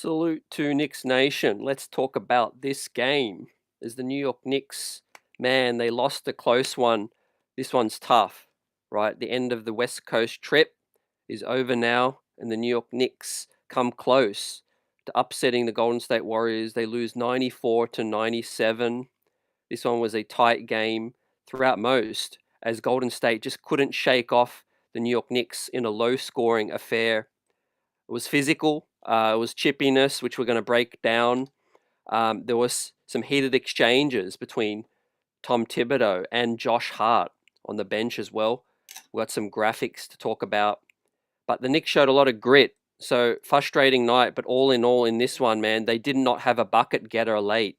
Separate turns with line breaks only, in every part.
Salute to Knicks Nation. Let's talk about this game. As the New York Knicks, man, they lost a close one. This one's tough, right? The end of the West Coast trip is over now, and the New York Knicks come close to upsetting the Golden State Warriors. They lose 94-97. This one was a tight game throughout most, as Golden State just couldn't shake off the New York Knicks in a low-scoring affair. It was physical. It was chippiness, which we're going to break down. There was some heated exchanges between Tom Thibodeau and Josh Hart on the bench as well. We got some graphics to talk about. But the Knicks showed a lot of grit. So frustrating night, but all in this one, man, they did not have a bucket getter late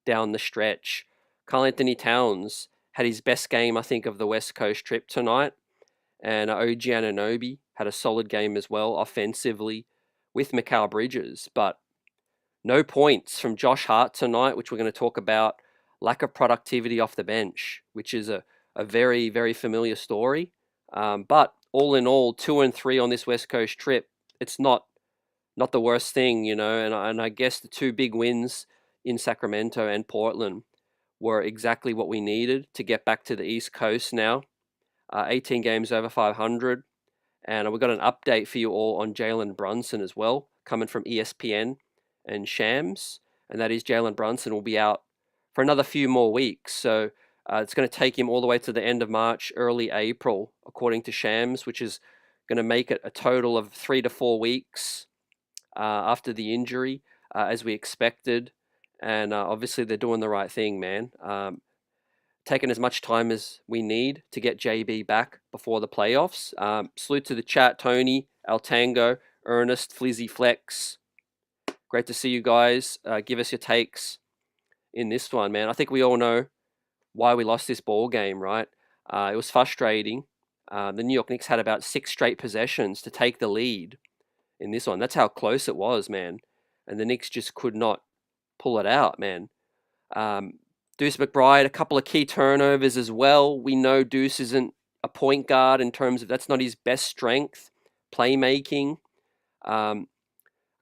down the stretch. Karl Anthony Towns had his best game, I think, of the West Coast trip tonight. And OG Anunoby had a solid game as well, offensively, with Mikal Bridges. But no points from Josh Hart tonight, which we're going to talk about. Lack of productivity off the bench, which is a very, very familiar story. But all in all, 2-3 on this West Coast trip. It's not the worst thing, you know. And I guess the two big wins in Sacramento and Portland were exactly what we needed to get back to the East Coast now. 18 games over 500. And we've got an update for you all on Jalen Brunson as well, coming from ESPN and Shams. And that is Jalen Brunson will be out for another few more weeks. So it's going to take him all the way to the end of March, early April, according to Shams, which is going to make it a total of 3 to 4 weeks after the injury, as we expected. And obviously they're doing the right thing, man. Taking as much time as we need to get JB back before the playoffs. Salute to the chat, Tony, Altango, Ernest, Flizzy Flex. Great to see you guys. Give us your takes in this one, man. I think we all know why we lost this ball game, right? It was frustrating. The New York Knicks had about 6 straight possessions to take the lead in this one. That's how close it was, man. And the Knicks just could not pull it out, man. Deuce McBride, a couple of key turnovers as well. We know Deuce isn't a point guard in terms of that's not his best strength, playmaking. A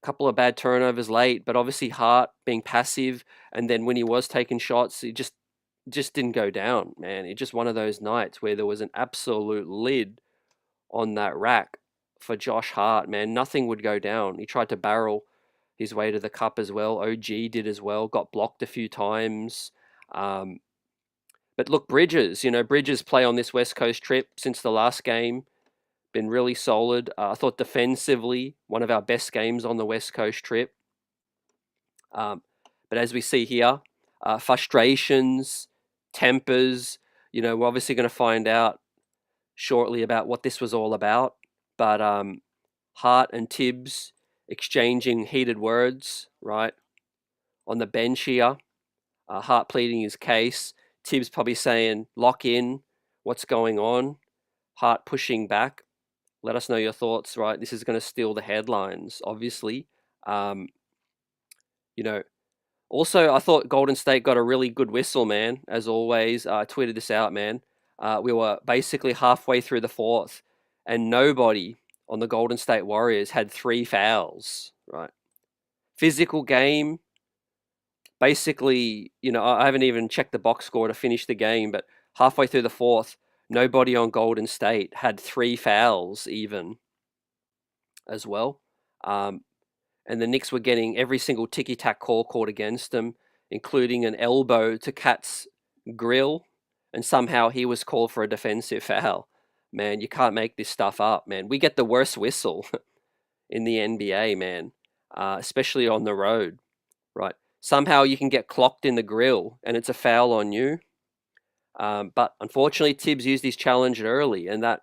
couple of bad turnovers late, but obviously Hart being passive, and then when he was taking shots, he just didn't go down, man. It's just one of those nights where there was an absolute lid on that rack for Josh Hart, man. Nothing would go down. He tried to barrel his way to the cup as well. OG did as well, got blocked a few times. But look, Bridges, Bridges' play on this West Coast trip since the last game, been really solid. I thought defensively, one of our best games on the West Coast trip. But as we see here, frustrations, tempers, we're obviously going to find out shortly about what this was all about. But Hart and Tibbs exchanging heated words, right, on the bench here. Hart pleading his case. Tibbs probably saying, lock in, what's going on? Hart pushing back. Let us know your thoughts, right? This is going to steal the headlines, obviously. Also, I thought Golden State got a really good whistle, man, as always. I tweeted this out, man. We were basically halfway through the fourth, and nobody on the Golden State Warriors had 3 fouls, right? Physical game. Basically, I haven't even checked the box score to finish the game, but halfway through the fourth, nobody on Golden State had 3 fouls even as well. And the Knicks were getting every single ticky-tack call called against them, including an elbow to Cat's grill, and somehow he was called for a defensive foul. Man, you can't make this stuff up, man. We get the worst whistle in the NBA, man, especially on the road, right? Somehow you can get clocked in the grill and it's a foul on you. But unfortunately, Tibbs used his challenge early, and that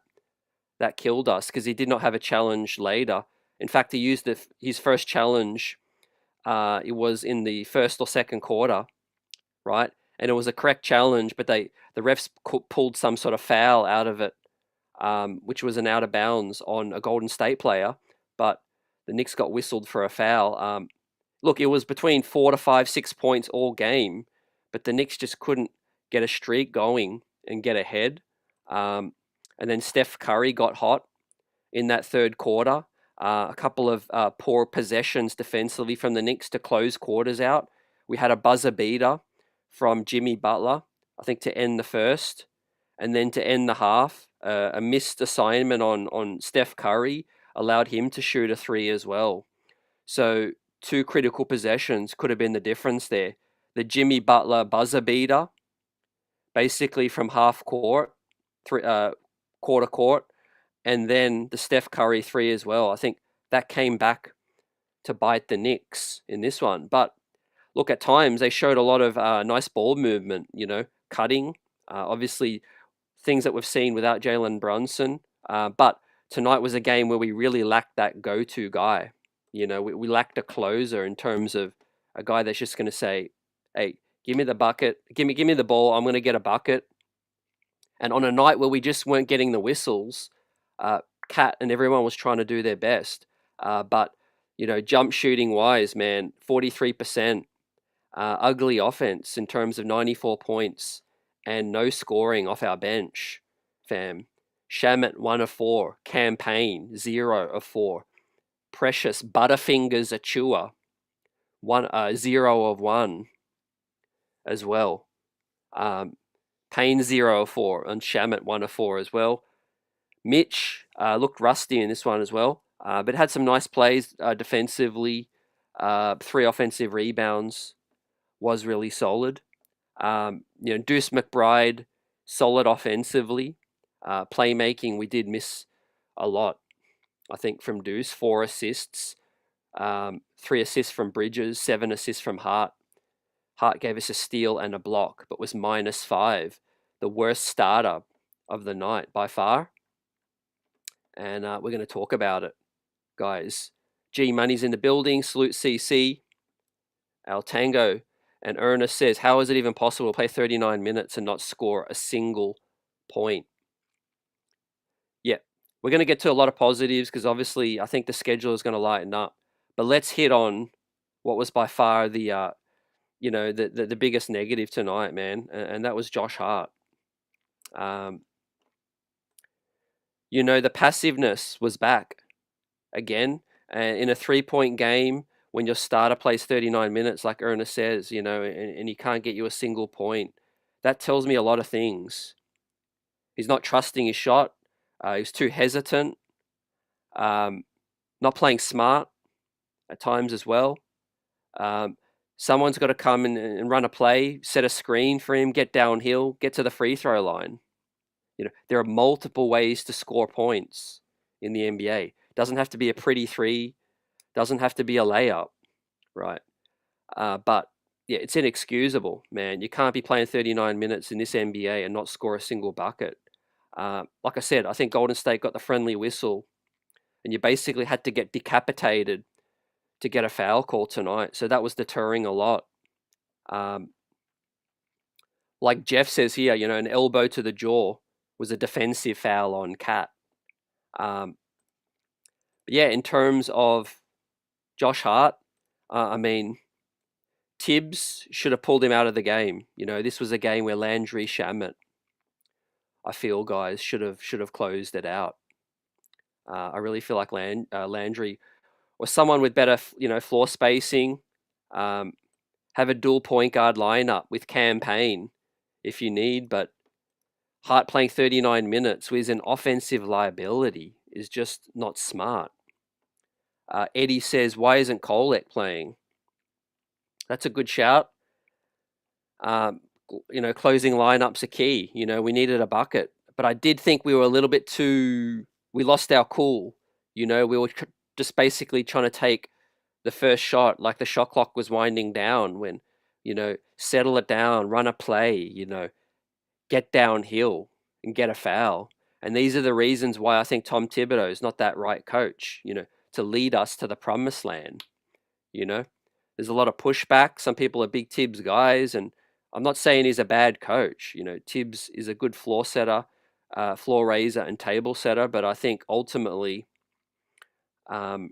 killed us because he did not have a challenge later. In fact, he used his first challenge. It was in the first or second quarter, right? And it was a correct challenge, but the refs pulled some sort of foul out of it, which was an out of bounds on a Golden State player. But the Knicks got whistled for a foul. Look, it was between 4 to 5, 6 points all game, but the Knicks just couldn't get a streak going and get ahead. And then Steph Curry got hot in that third quarter. A couple of poor possessions defensively from the Knicks to close quarters out. We had a buzzer beater from Jimmy Butler, I think, to end the first, and then to end the half, a missed assignment on Steph Curry allowed him to shoot a three as well. So two critical possessions could have been the difference there. The Jimmy Butler buzzer beater, basically from half court, quarter court, and then the Steph Curry three as well. I think that came back to bite the Knicks in this one. But look, at times they showed a lot of nice ball movement, cutting. Obviously, things that we've seen without Jalen Brunson. But tonight was a game where we really lacked that go-to guy. We lacked a closer in terms of a guy that's just going to say, "Hey, give me the bucket, give me the ball. I'm going to get a bucket." And on a night where we just weren't getting the whistles, Cat and everyone was trying to do their best. But jump shooting wise, man, 43%. Ugly offense in terms of 94 points and no scoring off our bench, fam. Shamet 1 of 4, Campaign 0 of 4, Precious Butterfingers Achua 0 of 1 as well. Payne 0 of 4 and Shamet 1 of 4 as well. Mitch looked rusty in this one as well, but had some nice plays defensively. 3 offensive rebounds was really solid. Deuce McBride, solid offensively. Playmaking, we did miss a lot, I think, from Deuce. 4 assists, 3 assists from Bridges, 7 assists from Hart. Hart gave us a steal and a block, but was -5. The worst starter of the night by far. And we're going to talk about it, guys. G Money's in the building. Salute CC. Al Tango. And Ernest says, how is it even possible to play 39 minutes and not score a single point? Yeah, we're going to get to a lot of positives because obviously I think the schedule is going to lighten up. But let's hit on what was by far the the biggest negative tonight, man, and that was Josh Hart. The passiveness was back again, and in a 3-point game when your starter plays 39 minutes, like Ernest says, and he can't get you a single point, that tells me a lot of things. He's not trusting his shot. He's too hesitant. Not playing smart at times as well. Someone's got to come and run a play, set a screen for him, get downhill, get to the free throw line. There are multiple ways to score points in the NBA. Doesn't have to be a pretty three. Doesn't have to be a layup, right? But yeah, it's inexcusable, man. You can't be playing 39 minutes in this NBA and not score a single bucket. Like I said, I think Golden State got the friendly whistle, and you basically had to get decapitated to get a foul call tonight. So that was deterring a lot. Like Jeff says here, an elbow to the jaw was a defensive foul on Cat. But yeah, in terms of Josh Hart, Tibbs should have pulled him out of the game. This was a game where Landry Shamet, I feel, guys, should have closed it out. I really feel like Landry or someone with better, floor spacing, have a dual point guard lineup with Campaign if you need, but Hart playing 39 minutes with an offensive liability is just not smart. Eddie says, why isn't Kolek playing? That's a good shout. Closing lineups are key. We needed a bucket, but I did think we were a little bit we lost our cool. We were just basically trying to take the first shot, like the shot clock was winding down when, settle it down, run a play, get downhill and get a foul. And these are the reasons why I think Tom Thibodeau is not that right coach, to lead us to the promised land. There's a lot of pushback. Some people are big Tibbs guys, and I'm not saying he's a bad coach. Tibbs is a good floor setter, floor raiser and table setter, but I think ultimately, down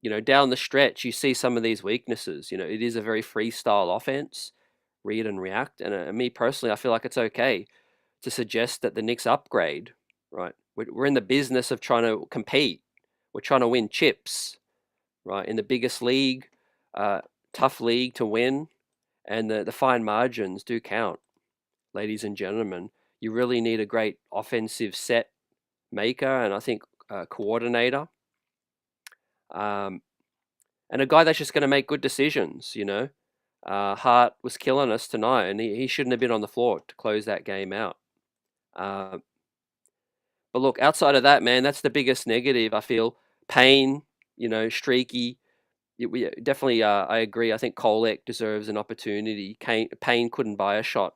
the stretch, you see some of these weaknesses. It is a very freestyle offense, read and react. And me personally, I feel like it's okay to suggest that the Knicks upgrade, right? We're in the business of trying to compete. We're trying to win chips, right? In the biggest league, tough league to win, and the fine margins do count, ladies and gentlemen. You really need a great offensive set maker, and I think coordinator, um, and a guy that's just going to make good decisions. Hart was killing us tonight, and he shouldn't have been on the floor to close that game out. But look, outside of that, man, that's the biggest negative. I feel Payne, streaky. We definitely, I agree. I think Kolek deserves an opportunity. Payne couldn't buy a shot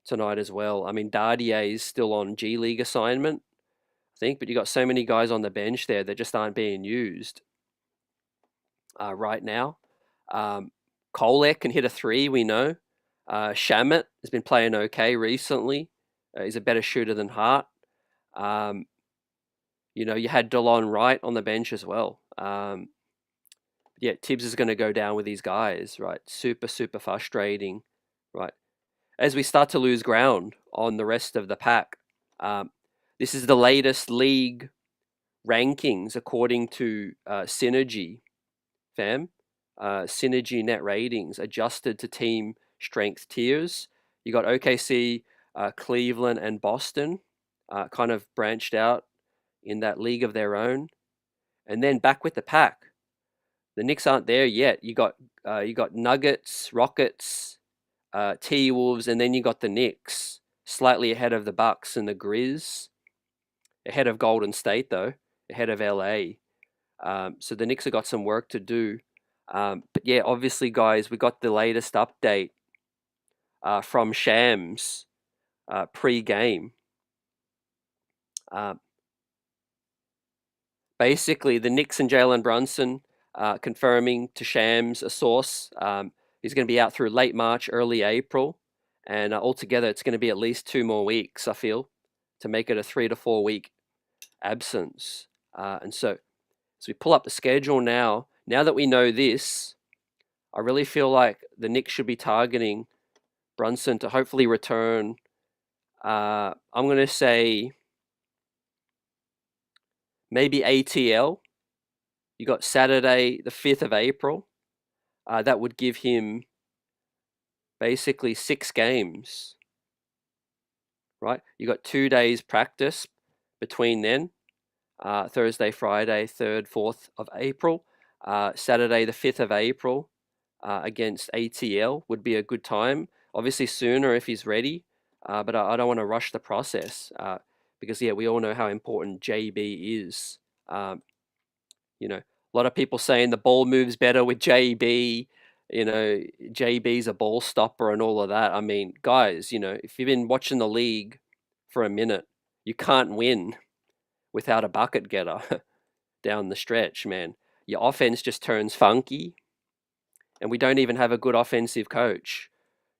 tonight as well. I mean, Dardier is still on G League assignment, I think, but you got so many guys on the bench there that just aren't being used right now. Kolek can hit a three, we know. Shamet has been playing okay recently. He's a better shooter than Hart. You had DeLon Wright on the bench as well. Yeah, Tibbs is going to go down with these guys, right? Super, super frustrating, right? As we start to lose ground on the rest of the pack. This is the latest league rankings according to Synergy, fam. Synergy net ratings adjusted to team strength tiers. You got OKC, Cleveland, and Boston kind of branched out in that league of their own. And then back with the pack. The Knicks aren't there yet. You got Nuggets, Rockets, T-Wolves, and then you got the Knicks, slightly ahead of the Bucks and the Grizz, ahead of Golden State though, ahead of LA. So the Knicks have got some work to do. But yeah, obviously, guys, we got the latest update from Shams pre-game. Basically, the Knicks and Jalen Brunson confirming to Shams, a source, he's going to be out through late March, early April. And altogether, it's going to be at least 2 more weeks, I feel, to make it a 3 to 4 week absence. And so we pull up the schedule now. Now that we know this, I really feel like the Knicks should be targeting Brunson to hopefully return. I'm going to say maybe ATL. You got Saturday, the 5th of April. That would give him basically 6 games, right? You got 2 days practice between then. Thursday, Friday, 3rd, 4th of April. Saturday, the 5th of April against ATL would be a good time. Obviously sooner if he's ready, but I don't want to rush the process because, yeah, we all know how important JB is. A lot of people saying the ball moves better with JB. JB's a ball stopper and all of that. I mean, guys, if you've been watching the league for a minute, you can't win without a bucket getter down the stretch, man. Your offense just turns funky, and we don't even have a good offensive coach,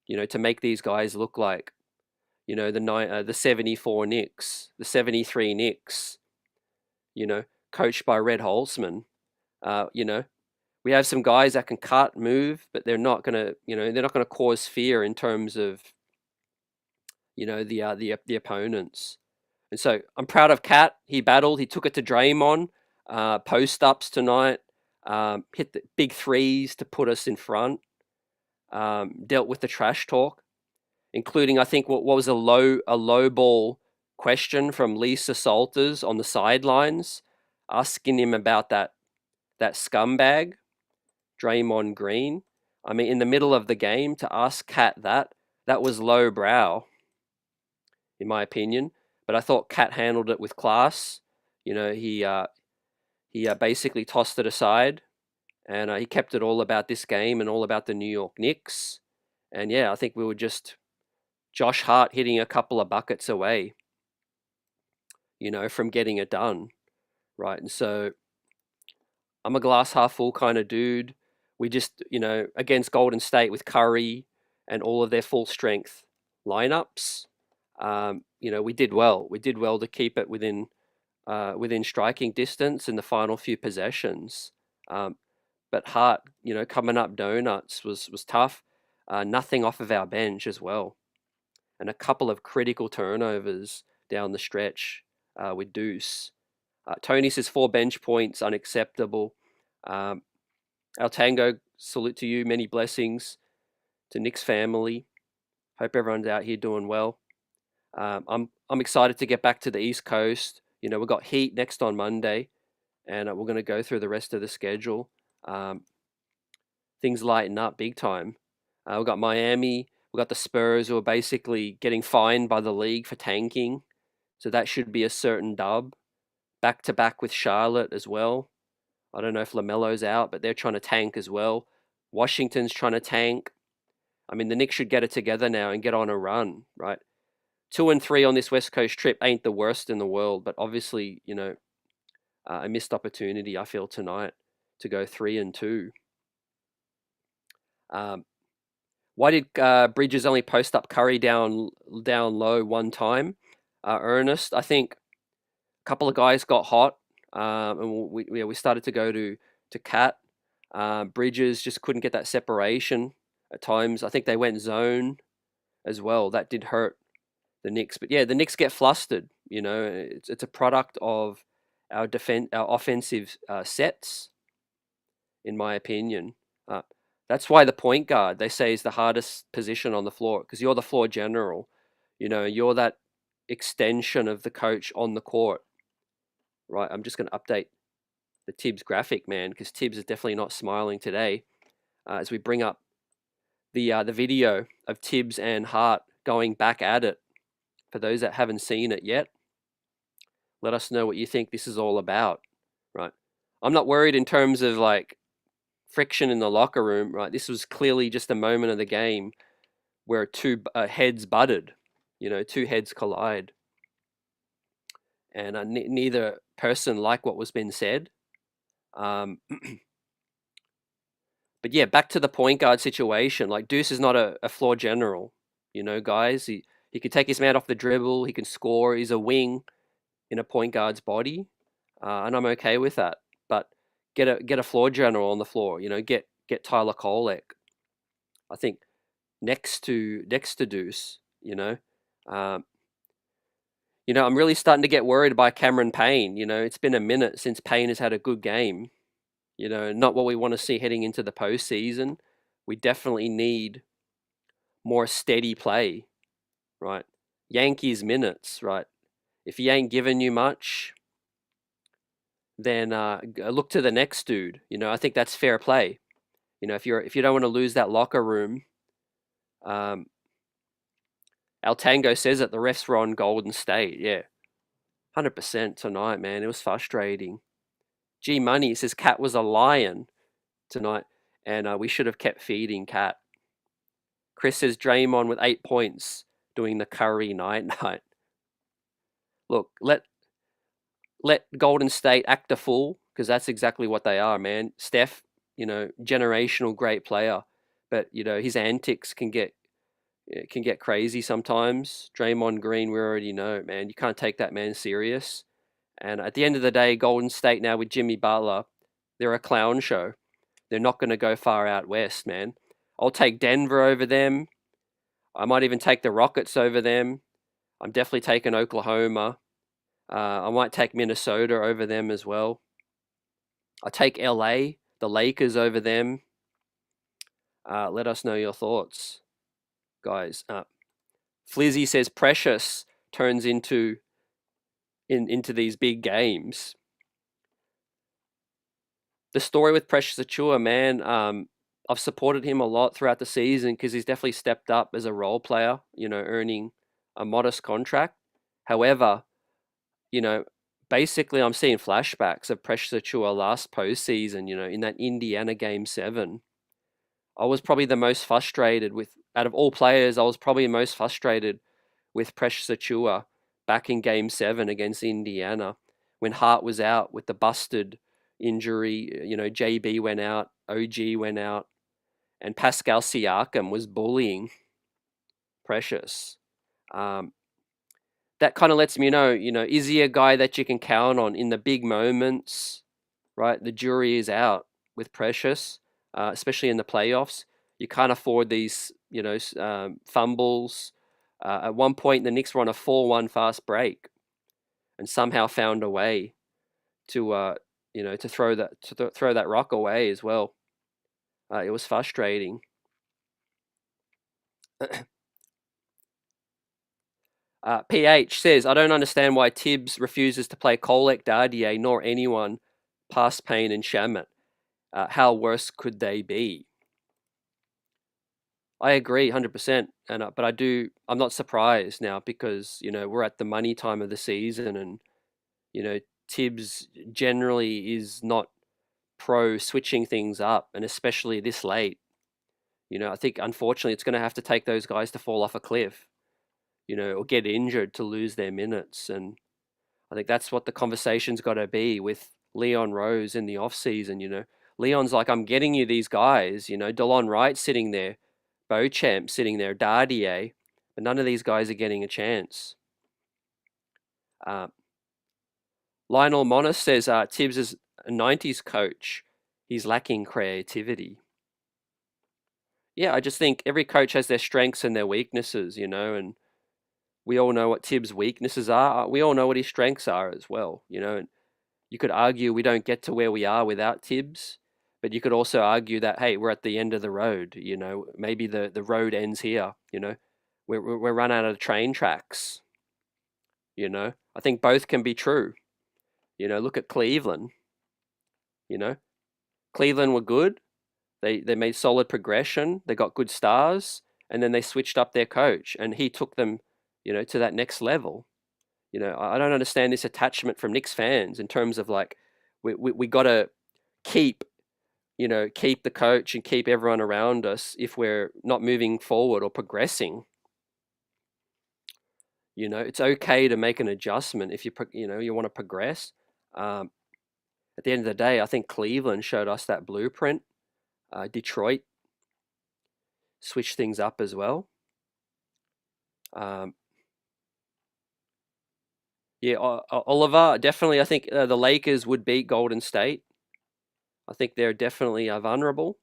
to make these guys look like, the 74 Knicks, the 73 Knicks, coached by Red Holzman. We have some guys that can cut, move, but they're not gonna cause fear in terms of, the opponents. And so I'm proud of Cat. He battled. He took it to Draymond. Post ups tonight. Hit the big threes to put us in front. Dealt with the trash talk, including, I think, what was a low ball question from Lisa Salters on the sidelines, asking him about that scumbag, Draymond Green. I mean, in the middle of the game, to ask Cat that was low brow, in my opinion. But I thought Cat handled it with class. He basically tossed it aside, and he kept it all about this game and all about the New York Knicks. And yeah, I think we were just Josh Hart hitting a couple of buckets away, from getting it done, right? And so I'm a glass half full kind of dude. We just, against Golden State with Curry and all of their full strength lineups, we did well. We did well to keep it within striking distance in the final few possessions. But Hart, coming up donuts was tough. Nothing off of our bench as well, and a couple of critical turnovers down the stretch with Deuce. Tony says 4 bench points, unacceptable. Our Tango, salute to you. Many blessings to Nick's family. Hope everyone's out here doing well. I'm excited to get back to the East Coast. We've got Heat next on Monday, and we're going to go through the rest of the schedule. Things lighten up big time. We've got Miami. We've got the Spurs, who are basically getting fined by the league for tanking. So that should be a certain dub. Back to back with Charlotte as well. I don't know if LaMelo's out, but they're trying to tank as well. Washington's trying to tank. I mean, the Knicks should get it together now and get on a run, right? 2-3 on this West Coast trip ain't the worst in the world, but obviously, a missed opportunity, I feel, tonight to go 3-2. Why did Bridges only post up Curry down low one time? Ernest, I think a couple of guys got hot, and we started to go to Cat. Bridges just couldn't get that separation at times. I think they went zone as well. That did hurt the Knicks. But yeah, the Knicks get flustered. It's a product of our offensive sets, in my opinion. That's why the point guard, they say, is the hardest position on the floor, because you're the floor general. You're that extension of the coach on the court. Right, I'm just going to update the Tibbs graphic, man, because Tibbs is definitely not smiling today. As we bring up the video of Tibbs and Hart going back at it. For those that haven't seen it yet, let us know what you think this is all about, right? I'm not worried in terms of like friction in the locker room, right? This was clearly just a moment of the game where two heads butted, two heads collide. And neither person liked what was being said. But yeah, back to the point guard situation. Like, Deuce is not a floor general, guys. He can take his man off the dribble. He can score. He's a wing in a point guard's body, and I'm okay with that. But get a floor general on the floor. Get Tyler Kolek. I think next to Deuce. I'm really starting to get worried by Cameron Payne. It's been a minute since Payne has had a good game. Not what we want to see heading into the postseason. We definitely need more steady play, right? Yankees minutes, right? If he ain't giving you much, then look to the next dude. I think that's fair play. If you don't want to lose that locker room, El Tango says that the refs were on Golden State. Yeah, 100% tonight, man. It was frustrating. G Money says Cat was a lion tonight, and we should have kept feeding Cat. Chris says Draymond with 8 points doing the Curry night. Look, let Golden State act a fool, because that's exactly what they are, man. Steph, generational great player, but his antics can get crazy sometimes. Draymond Green, we already know, man. You can't take that man serious. And at the end of the day, Golden State now with Jimmy Butler, they're a clown show. They're not going to go far out west, man. I'll take Denver over them. I might even take the Rockets over them. I'm definitely taking Oklahoma. I might take Minnesota over them as well. I'll take LA, the Lakers over them. Let us know your thoughts, guys. Flizzy says Precious turns into these big games. The story with Precious Achua, man, I've supported him a lot throughout the season because he's definitely stepped up as a role player, earning a modest contract. However, basically I'm seeing flashbacks of Precious Achua last postseason, in that Indiana Game 7. I was probably the most frustrated out of all players, I was probably the most frustrated with Precious Achua back in Game 7 against Indiana when Hart was out with the busted injury. JB went out, OG went out, and Pascal Siakam was bullying Precious. That kind of lets me know, is he a guy that you can count on in the big moments, right? The jury is out with Precious, especially in the playoffs. You can't afford these, fumbles. At one point, the Knicks were on a 4-1 fast break and somehow found a way to to throw that rock away as well. It was frustrating. PH says, I don't understand why Tibbs refuses to play Kolek, Dardier, nor anyone past Payne and Shamet. How worse could they be? I agree 100%. But I'm not surprised now because, we're at the money time of the season and, Tibbs generally is not pro switching things up, and especially this late. I think unfortunately it's going to have to take those guys to fall off a cliff, or get injured to lose their minutes. And I think that's what the conversation's got to be with Leon Rose in the off season. Leon's like, I'm getting you these guys, Delon Wright sitting there, Beauchamp sitting there, Dardier, but none of these guys are getting a chance. Lionel Monis says Tibbs is a 90s coach. He's lacking creativity. Yeah, I just think every coach has their strengths and their weaknesses, and we all know what Tibbs' weaknesses are. We all know what his strengths are as well, and you could argue we don't get to where we are without Tibbs, but you could also argue that, hey, we're at the end of the road, maybe the road ends here, we're run out of train tracks, I think both can be true. Look at Cleveland, Cleveland were good. They made solid progression. They got good stars, and then they switched up their coach, and he took them, to that next level. I don't understand this attachment from Knicks fans in terms of like, we got to keep, keep the coach and keep everyone around us if we're not moving forward or progressing. It's okay to make an adjustment if you want to progress. At the end of the day, I think Cleveland showed us that blueprint. Detroit switched things up as well. Yeah, Oliver, definitely. I think the Lakers would beat Golden State. I think they're definitely vulnerable.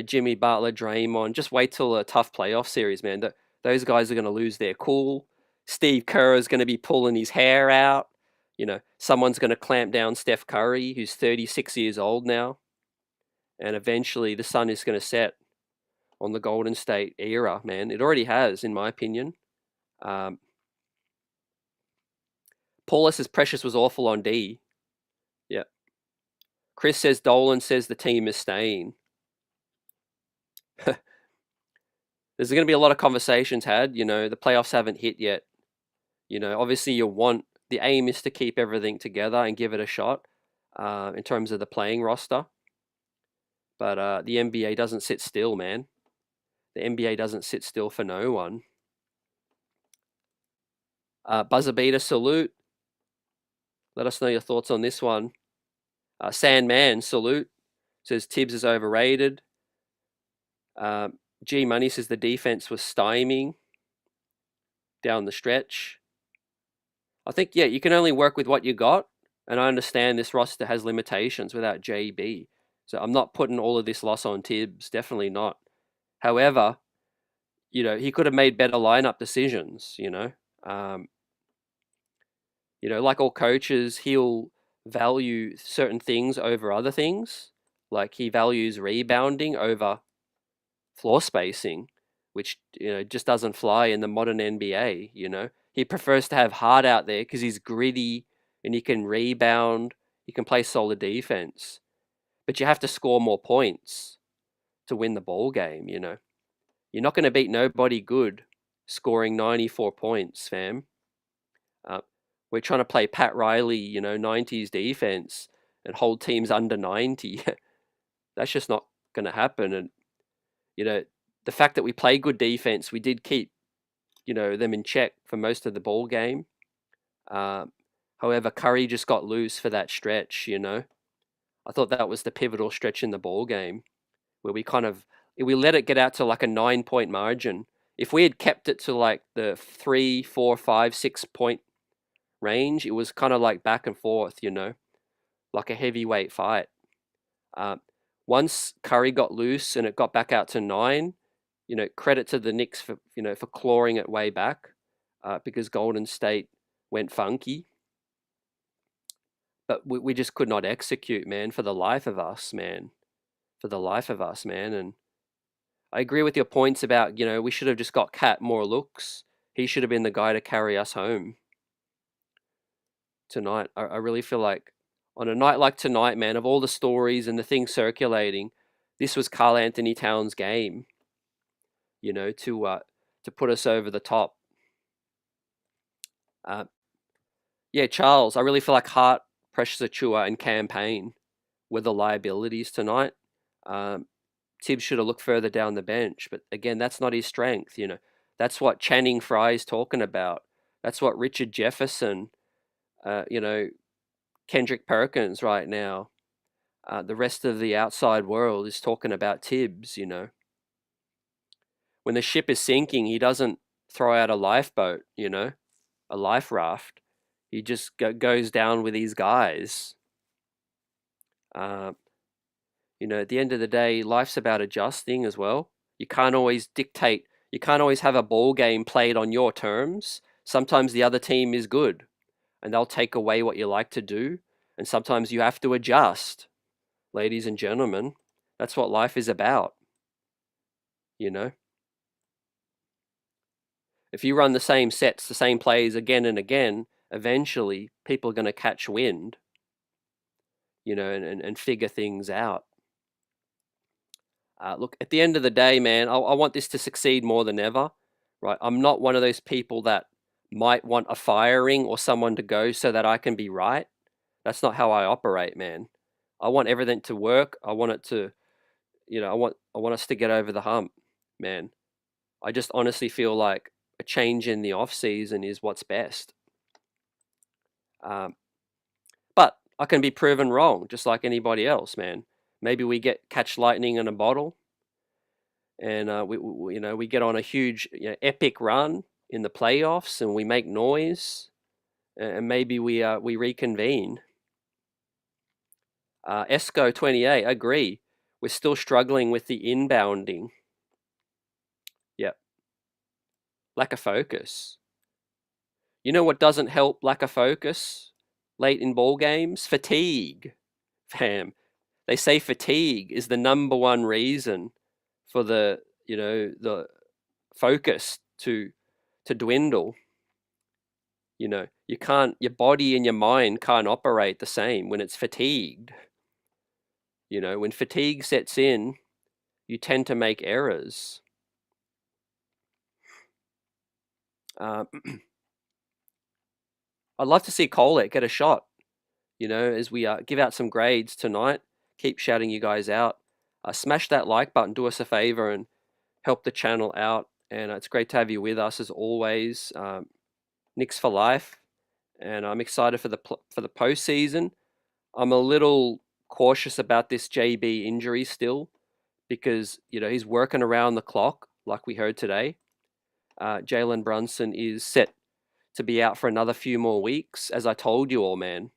Jimmy Butler, Draymond. Just wait till a tough playoff series, man. Those guys are going to lose their cool. Steve Kerr is going to be pulling his hair out. Someone's going to clamp down Steph Curry, who's 36 years old now. And eventually the sun is going to set on the Golden State era, man. It already has, in my opinion. Paulus says Precious was awful on D. Yeah. Chris says Dolan says the team is staying. There's going to be a lot of conversations had. The playoffs haven't hit yet. Obviously the aim is to keep everything together and give it a shot in terms of the playing roster. But the NBA doesn't sit still, man. The NBA doesn't sit still for no one. Buzzer beater salute. Let us know your thoughts on this one. Sandman salute. Says Tibbs is overrated. G Money says the defense was stymieing down the stretch. I think, yeah, you can only work with what you got. And I understand this roster has limitations without JB. So I'm not putting all of this loss on Tibbs. Definitely not. However, he could have made better lineup decisions, like all coaches, he'll value certain things over other things. Like he values rebounding over floor spacing, which, just doesn't fly in the modern NBA, He prefers to have Hart out there because he's gritty and he can rebound. He can play solid defense. But you have to score more points to win the ball game, You're not going to beat nobody good scoring 94 points, fam. We're trying to play Pat Riley, 90s defense and hold teams under 90. That's just not going to happen. And, the fact that we play good defense, we did keep, them in check for most of the ball game. However, Curry just got loose for that stretch, I thought that was the pivotal stretch in the ball game where we let it get out to like a 9-point margin. If we had kept it to like the 3, 4, 5, 6 point range, it was kind of like back and forth, like a heavyweight fight. Once Curry got loose and it got back out to 9, credit to the Knicks for clawing it way back because Golden State went funky. but we just could not execute, man, for the life of us, man. For the life of us, man. And I agree with your points about, we should have just got Cat more looks. He should have been the guy to carry us home tonight. I really feel like on a night like tonight, man, of all the stories and the things circulating, this was Karl Anthony Towns' game, to put us over the top. Yeah, Charles, I really feel like Hart, Precious Achua, and Campaign were the liabilities tonight. Tibbs should have looked further down the bench, but again, that's not his strength. That's what Channing Frye's talking about. That's what Richard Jefferson, Kendrick Perkins right now. The rest of the outside world is talking about Tibbs. When the ship is sinking, he doesn't throw out a lifeboat, a life raft. He just goes down with these guys. At the end of the day, life's about adjusting as well. You can't always dictate. You can't always have a ball game played on your terms. Sometimes the other team is good, and they'll take away what you like to do. And sometimes you have to adjust, ladies and gentlemen. That's what life is about. If you run the same sets, the same plays again and again, eventually people are going to catch wind, and figure things out. Look, at the end of the day, man, I want this to succeed more than ever, right? I'm not one of those people that might want a firing or someone to go so that I can be right. That's not how I operate, man. I want everything to work. I want it to, I want us to get over the hump, man. I just honestly feel like a change in the off season is what's best. But I can be proven wrong, just like anybody else, man. Maybe we catch lightning in a bottle, and we get on a huge, epic run in the playoffs, and we make noise, and maybe we reconvene. Esco 28, agree. We're still struggling with the inbounding. Yep. Lack of focus. You know what doesn't help lack of focus late in ball games? Fatigue. Fam. They say fatigue is the number one reason for the focus to dwindle. Your body and your mind can't operate the same when it's fatigued. When fatigue sets in, you tend to make errors. I'd love to see Colette get a shot, as we give out some grades tonight. Keep shouting you guys out. Smash that like button, do us a favor, and help the channel out. And it's great to have you with us as always. Knicks for life, and I'm excited for the postseason. I'm a little cautious about this JB injury still, because he's working around the clock, like we heard today. Jalen Brunson is set to be out for another few more weeks. As I told you all, man,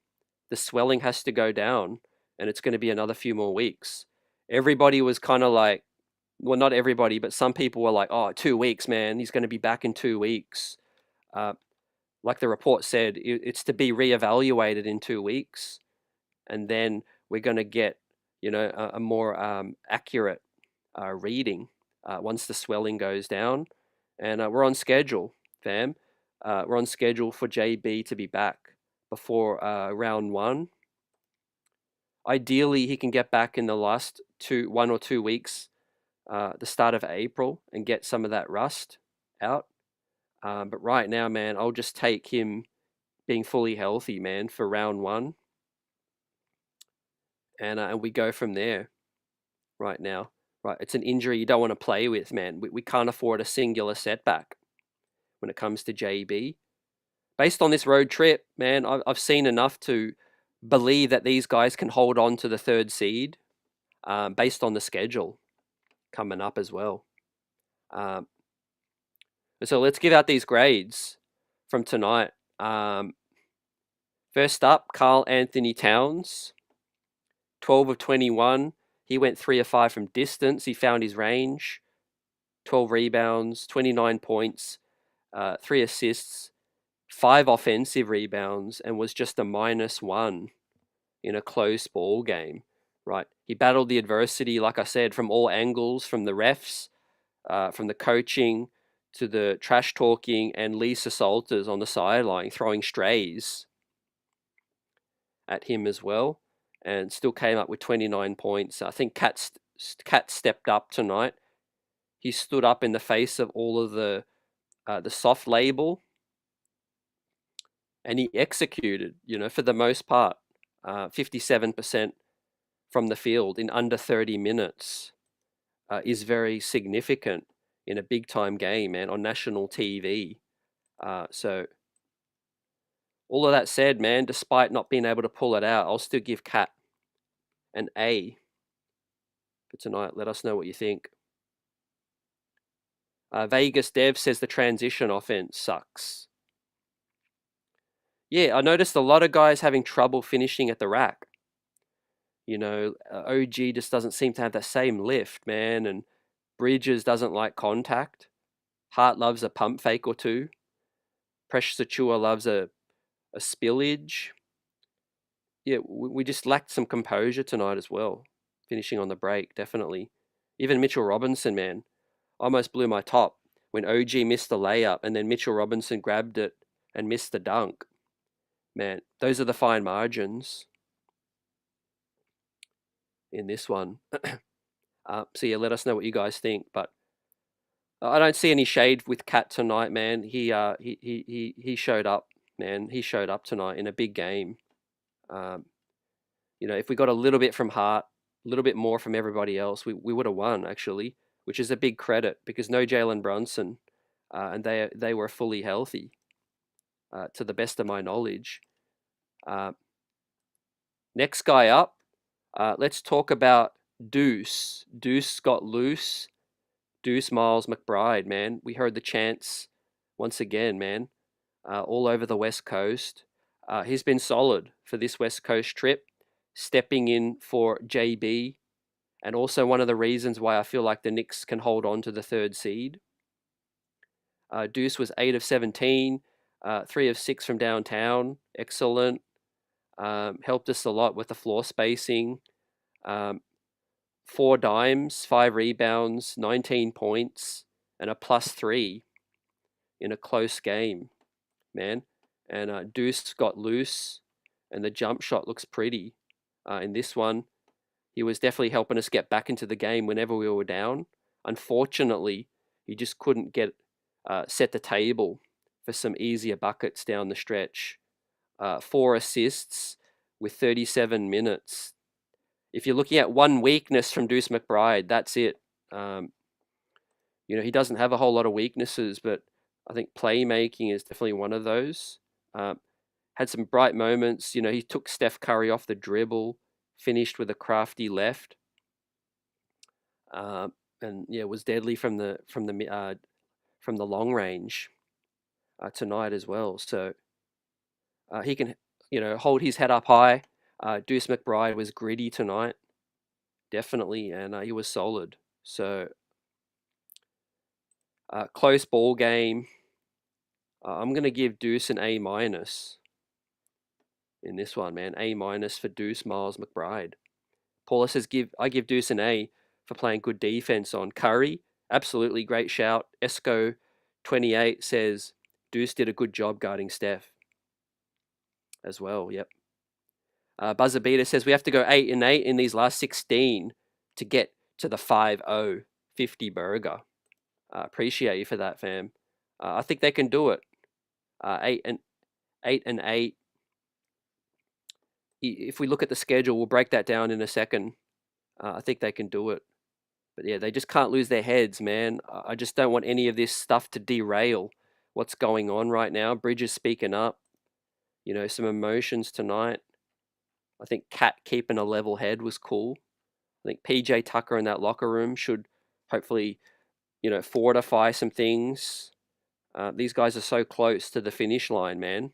the swelling has to go down, and it's going to be another few more weeks. Everybody was kind of like, well, not everybody, but some people were like, oh, 2 weeks, man. He's going to be back in 2 weeks. Like the report said, it's to be reevaluated in 2 weeks. And then we're going to get, a more accurate reading once the swelling goes down. And we're on schedule, fam. We're on schedule for JB to be back before round 1. Ideally, he can get back in the last 1 or 2 weeks, the start of April, and get some of that rust out. But right now, man, I'll just take him being fully healthy, man, for round 1. And we go from there right now. Right, it's an injury you don't want to play with, man. We can't afford a singular setback when it comes to JB. Based on this road trip, man, I've seen enough to believe that these guys can hold on to the 3rd seed based on the schedule coming up as well. So let's give out these grades from tonight. First up, Karl Anthony Towns, 12 of 21. He went 3 of 5 from distance. He found his range. 12 rebounds, 29 points, 3 assists, 5 offensive rebounds, and was just a -1 in a close ball game, right? He battled the adversity, like I said, from all angles, from the refs, from the coaching to the trash talking, and Lisa Salters on the sideline throwing strays at him as well, and still came up with 29 points. I think Cat stepped up tonight. He stood up in the face of all of the soft label, and he executed, for the most part, 57% from the field in under 30 minutes is very significant in a big time game, man, on national TV. So all of that said, man, despite not being able to pull it out, I'll still give Cat an A for tonight. Let us know what you think. Vegas Dev says the transition offense sucks. Yeah, I noticed a lot of guys having trouble finishing at the rack. OG just doesn't seem to have that same lift, man, and Bridges doesn't like contact. Hart loves a pump fake or two. Precious Achua loves a spillage. Yeah, we just lacked some composure tonight as well. Finishing on the break, definitely. Even Mitchell Robinson, man, almost blew my top when OG missed the layup and then Mitchell Robinson grabbed it and missed the dunk. Man, those are the fine margins in this one. So yeah, let us know what you guys think. But I don't see any shade with Cat tonight, man. He showed up, man. He showed up tonight in a big game. If we got a little bit from Hart, a little bit more from everybody else, we would have won actually, which is a big credit because no Jalen Brunson, and they were fully healthy, to the best of my knowledge. Next guy up, let's talk about Deuce. Deuce got loose. Deuce Miles McBride, man. We heard the chants once again, man, all over the West Coast. He's been solid for this West Coast trip, stepping in for JB, and also one of the reasons why I feel like the Knicks can hold on to the third seed. Deuce was 8 of 17, 3 of 6 from downtown. Excellent. Helped us a lot with the floor spacing. 4 dimes, 5 rebounds, 19 points, and a +3 in a close game, man. And Deuce got loose, and the jump shot looks pretty in this one. He was definitely helping us get back into the game whenever we were down. Unfortunately, he just couldn't get set the table for some easier buckets down the stretch. 4 assists with 37 minutes. If you're looking at one weakness from Deuce McBride, that's it. He doesn't have a whole lot of weaknesses, but I think playmaking is definitely one of those. Had some bright moments. He took Steph Curry off the dribble, finished with a crafty left, and yeah, was deadly from the long range tonight as well. So he can hold his head up high. Deuce McBride was gritty tonight, definitely, and he was solid. So close ball game. I'm gonna give Deuce an A- in this one, man. A- for Deuce Miles McBride. Paula says I give Deuce an A for playing good defense on Curry. Absolutely great shout. Esco 28 says Deuce did a good job guarding Steph as well. Yep. Buzzer Beater says we have to go 8 and 8 in these last 16 to get to the 5-0 50 burger. Appreciate you for that, fam. I think they can do it. 8 and 8. If we look at the schedule, we'll break that down in a second. I think they can do it. But yeah, they just can't lose their heads, man. I just don't want any of this stuff to derail what's going on right now. Bridges speaking up. Some emotions tonight. I think Cat keeping a level head was cool. I think PJ Tucker in that locker room should hopefully, fortify some things. These guys are so close to the finish line, man.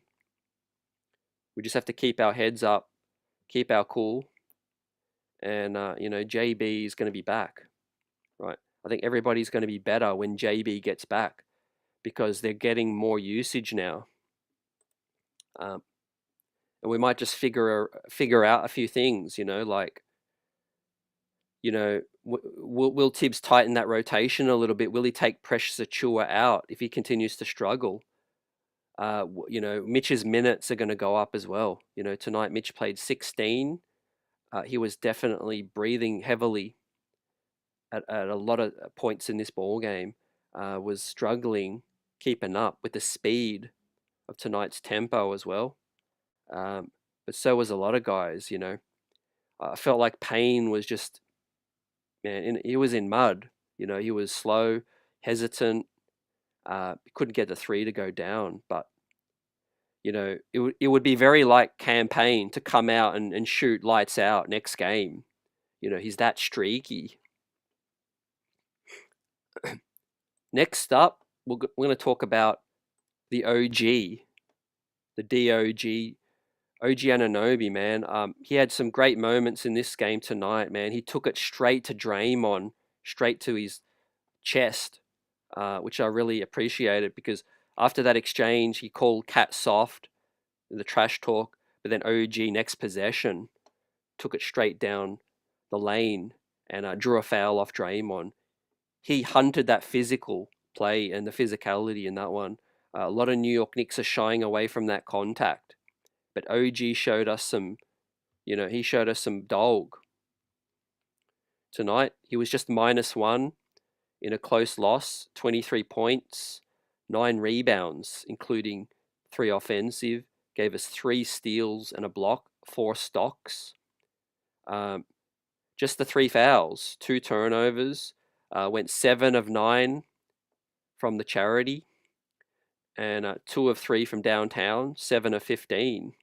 We just have to keep our heads up, keep our cool, and JB is going to be back, right? I think everybody's going to be better when JB gets back because they're getting more usage now. and we might just figure out a few things, like, will Tibbs tighten that rotation a little bit? Will he take Precious Achua out if he continues to struggle? Mitch's minutes are going to go up as well. Tonight Mitch played 16. He was definitely breathing heavily at a lot of points in this ball game. Was struggling keeping up with the speed of tonight's tempo as well. But so was a lot of guys. I felt like Payne was just, man, he was in mud. He was slow, hesitant. Couldn't get the three to go down, but it would be very like Campaign to come out and shoot lights out next game. He's that streaky. Next up, we're going to talk about the OG, the DOG, OG Anunoby, man. He had some great moments in this game tonight, man. He took it straight to Draymond, straight to his chest, which I really appreciated, because after that exchange, he called Cat soft, the trash talk, but then OG next possession took it straight down the lane and drew a foul off Draymond. He hunted that physical play and the physicality in that one. A lot of New York Knicks are shying away from that contact, but OG showed us some, he showed us some dog tonight. He was just -1 in a close loss, 23 points, 9 rebounds, including 3 offensive, gave us 3 steals and a block, 4 stocks. Just the 3 fouls, 2 turnovers, went 7 of 9 from the charity, and 2 of 3 from downtown, 7 of 15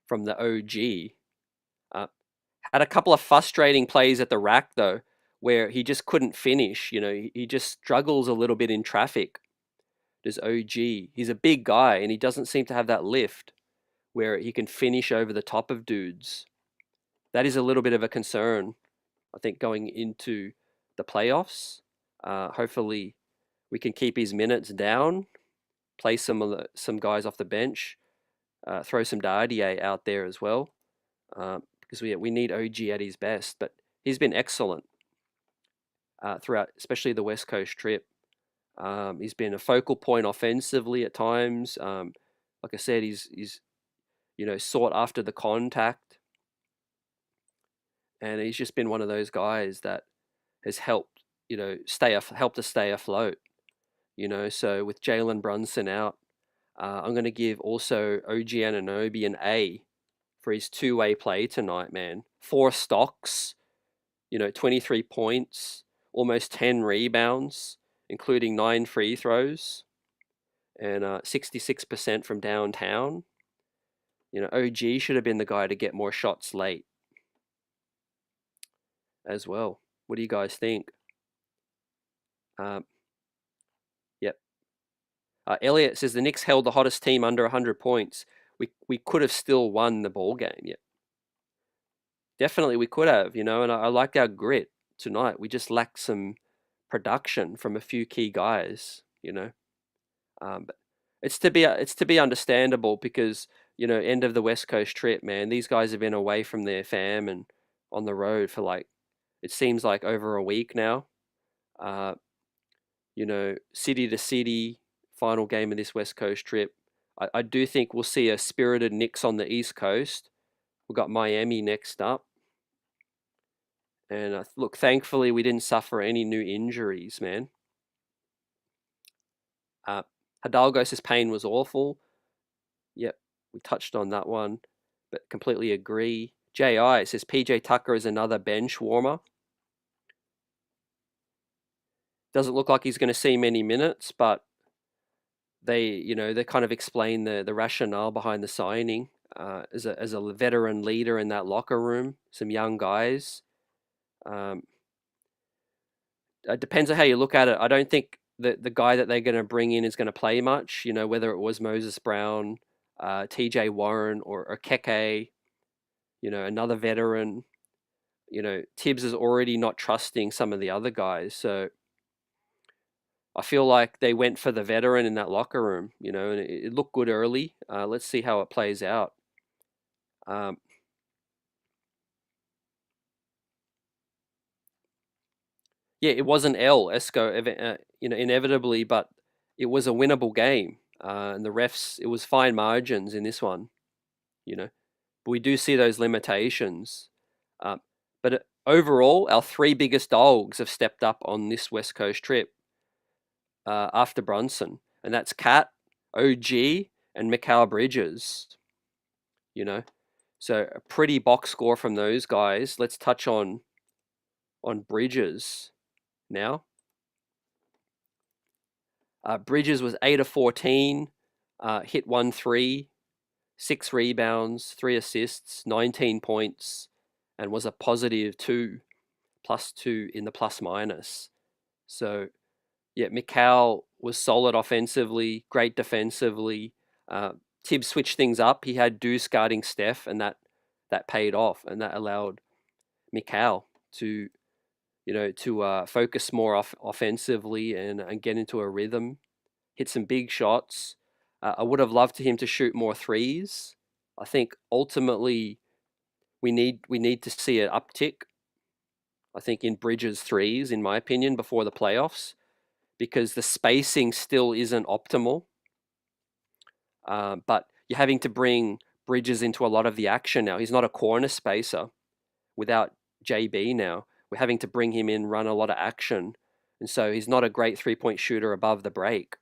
from the OG. Had a couple of frustrating plays at the rack, though, where he just couldn't finish. He just struggles a little bit in traffic. Does OG. He's a big guy, and he doesn't seem to have that lift where he can finish over the top of dudes. That is a little bit of a concern, I think, going into the playoffs. Hopefully, we can keep his minutes down, play some guys off the bench, throw some Dardier out there as well, because we need OG at his best. But he's been excellent throughout, especially the West Coast trip. He's been a focal point offensively at times. Like I said, he's sought after the contact, and he's just been one of those guys that has helped helped us stay afloat. So with Jalen Brunson out, I'm going to give also OG Anunoby an A for his two-way play tonight, man. 4 stocks, 23 points, almost 10 rebounds, including 9 free throws, and 66% from downtown. OG should have been the guy to get more shots late as well. What do you guys think? Yep. Elliot says the Knicks held the hottest team under 100 points. We could have still won the ball game. Yeah, definitely we could have. And I liked our grit tonight. We just lacked some production from a few key guys. But it's to be understandable, because end of the West Coast trip, man. These guys have been away from their fam and on the road for it seems like over a week now. City to city, final game of this West Coast trip. I do think we'll see a spirited Knicks on the East Coast. We've got Miami next up. And look, thankfully we didn't suffer any new injuries, man. Hidalgo says Payne was awful. Yep, we touched on that one, but completely agree. J.I. says PJ Tucker is another bench warmer. Doesn't look like he's going to see many minutes, but they kind of explain the rationale behind the signing as a veteran leader in that locker room, some young guys. It depends on how you look at it. I don't think the guy that they're going to bring in is going to play much, whether it was Moses Brown, TJ Warren, or Keke, another veteran. Tibbs is already not trusting some of the other guys. So I feel like they went for the veteran in that locker room, you know, and it looked good early. Let's see how it plays out. Um, yeah, it was an L, Esco, you know, inevitably, but it was a winnable game. And the refs, it was fine margins in this one, you know. But we do see those limitations. But overall, our three biggest dogs have stepped up on this West Coast trip after Brunson, and that's Cat, OG, and Mikal Bridges. You know, so a pretty box score from those guys. Let's touch on Bridges now. Bridges was 8 of 14, hit 1 3, 6 rebounds, 3 assists, 19 points, and was a positive 2, +2 in the plus minus. So, yeah, Mikal was solid offensively, great defensively. Tibbs switched things up. He had Deuce guarding Steph, and that paid off, and that allowed Mikal to focus more offensively and get into a rhythm, hit some big shots. I would have loved him to shoot more threes. I think ultimately we need to see an uptick. I think in Bridges threes, in my opinion, before the playoffs, because the spacing still isn't optimal. But you're having to bring Bridges into a lot of the action now. He's not a corner spacer without JB now. We're having to bring him in, run a lot of action. And so he's not a great 3-point shooter above the break.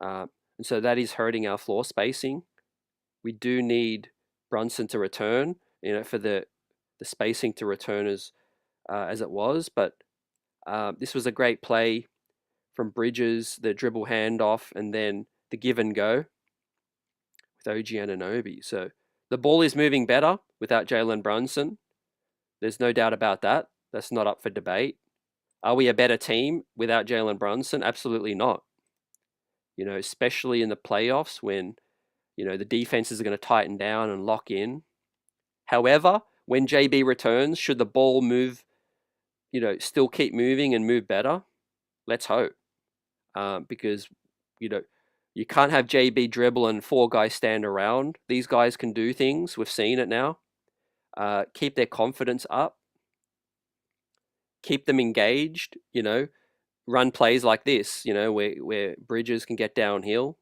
And so that is hurting our floor spacing. We do need Brunson to return, you know, for the spacing to return as it was. But this was a great play from Bridges, the dribble handoff, and then the give and go with OG Anunoby. So the ball is moving better without Jalen Brunson. There's no doubt about that. That's not up for debate. Are we a better team without Jalen Brunson? Absolutely not. You know, especially in the playoffs when, you know, the defenses are going to tighten down and lock in. However, when JB returns, should the ball move, you know, still keep moving and move better? Let's hope. Because, you know, you can't have JB dribble and 4 guys stand around. These guys can do things. We've seen it now. Keep their confidence up. Keep them engaged, you know, run plays like this, you know, where Bridges can get downhill.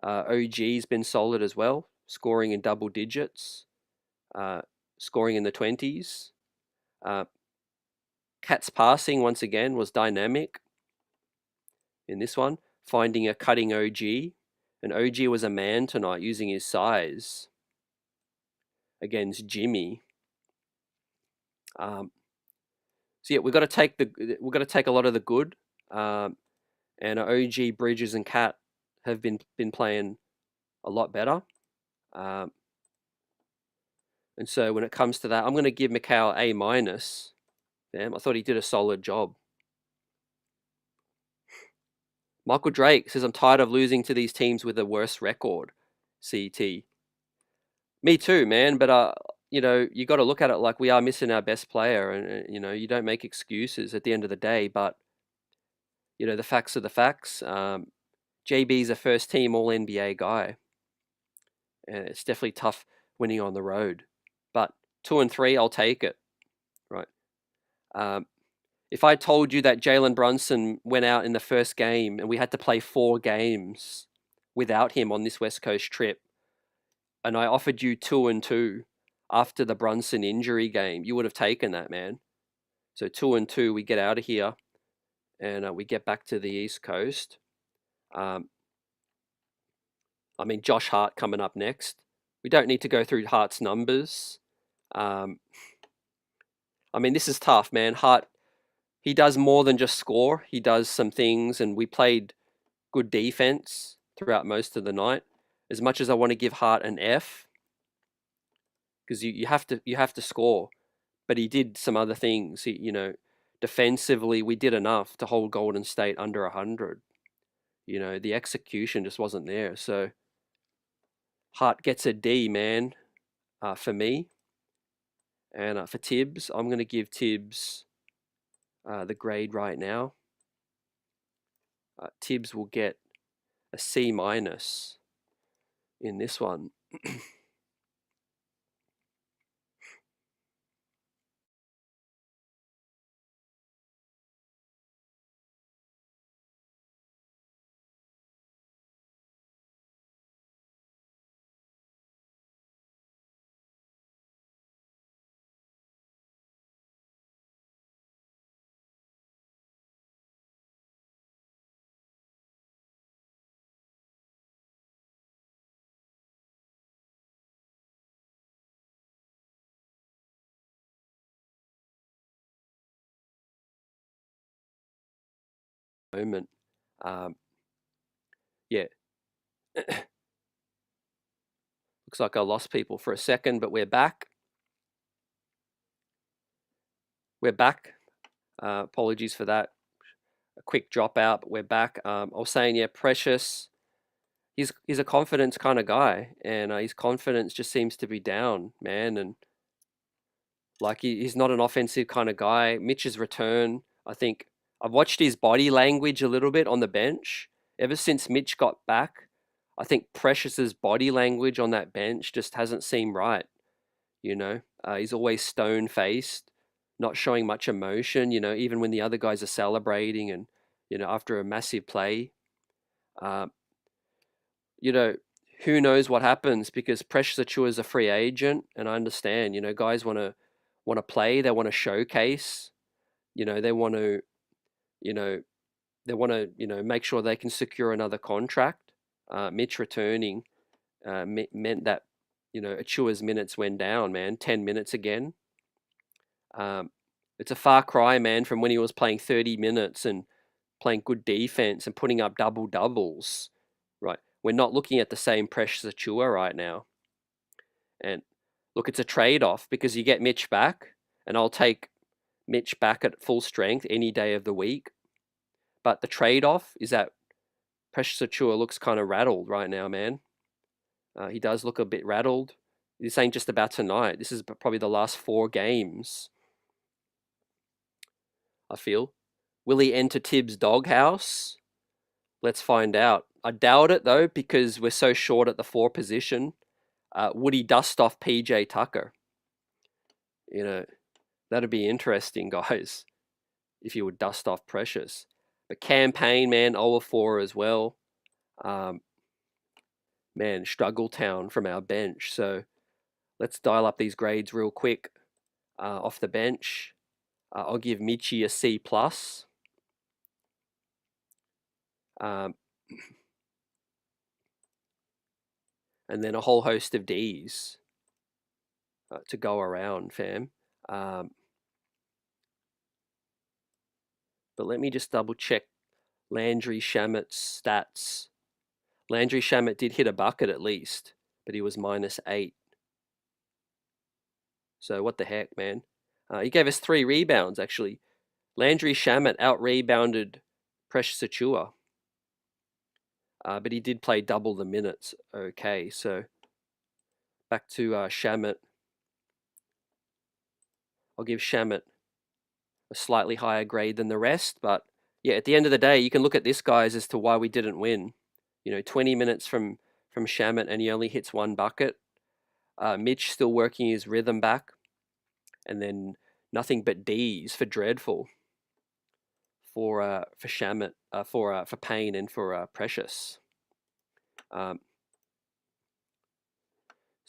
OG's been solid as well, scoring in double digits, scoring in the 20s. Cat's passing, once again, was dynamic in this one, finding a cutting OG. And OG was a man tonight using his size against Jimmy. So yeah, we've got to take a lot of the good. And OG, Bridges, and Cat have been playing a lot better. And so when it comes to that, I'm going to give Mikal A-. Damn, I thought he did a solid job. Michael Drake says, I'm tired of losing to these teams with a worse record. CT. Me too, man. But, you know, you got to look at it like we are missing our best player. And, you know, you don't make excuses at the end of the day. But, you know, the facts are the facts. JB's a first-team All-NBA guy. And it's definitely tough winning on the road. But 2 and 3, I'll take it. Right. If I told you that Jalen Brunson went out in the first game and we had to play 4 games without him on this West Coast trip, and I offered you 2 and 2 after the Brunson injury game, you would have taken that, man. So 2 and 2, we get out of here and we get back to the East Coast. I mean, Josh Hart coming up next. We don't need to go through Hart's numbers. I mean, this is tough, man. Hart, he does more than just score. He does some things, and we played good defense throughout most of the night. As much as I want to give Hart an F, because you have to score, but he did some other things. He, you know, defensively we did enough to hold Golden State under 100. You know, the execution just wasn't there. So Hart gets a D, man, for me. And for Tibbs, I'm going to give Tibbs the grade right now. Tibbs will get a C- in this one. Moment. Yeah, looks like I lost people for a second, but we're back. We're back. Apologies for that. A quick dropout, but we're back. I was saying, yeah, Precious. He's a confidence kind of guy, and his confidence just seems to be down, man. And like he's not an offensive kind of guy. Mitch's return, I think I've watched his body language a little bit on the bench. Ever since Mitch got back, I think Precious's body language on that bench just hasn't seemed right. He's always stone faced, not showing much emotion. Even when the other guys are celebrating and after a massive play, uh, you know, who knows what happens because Precious Achua is a free agent, and I understand. Guys want to play, they want to showcase. They want to, you know, make sure they can secure another contract. Mitch returning meant that Achua's minutes went down, man. 10 minutes again. It's a far cry, man, from when he was playing 30 minutes and playing good defense and putting up double doubles. Right, we're not looking at the same Precious Achua right now. And look, it's a trade-off because you get Mitch back, and I'll take Mitch back at full strength any day of the week. But the trade-off is that Precious Achua looks kind of rattled right now, man. He does look a bit rattled. This ain't just about tonight. This is probably the last 4 games, I feel. Will he enter Tibbs' doghouse? Let's find out. I doubt it, though, because we're so short at the 4 position. Would he dust off PJ Tucker? That'd be interesting, guys, if you would dust off Precious. But Campaign, man, 0-4 as well. Man, struggle town from our bench. So let's dial up these grades real quick. Off the bench, I'll give Michi a C+. Um, and then a whole host of Ds to go around, fam. But let me just double check Landry Shamet's stats. Landry Shamet did hit a bucket at least, but he was -8. So what the heck, man? He gave us 3 rebounds, actually. Landry Shamet out-rebounded Precious Achua. But he did play double the minutes. Okay, so back to Shamet. I'll give Shamet a slightly higher grade than the rest, but yeah, at the end of the day, you can look at this, guys, as to why we didn't win. 20 minutes from Shamet, and he only hits 1 bucket. Mitch still working his rhythm back, and then nothing but D's for Dreadful, for Shamet, for Payne, and for Precious. So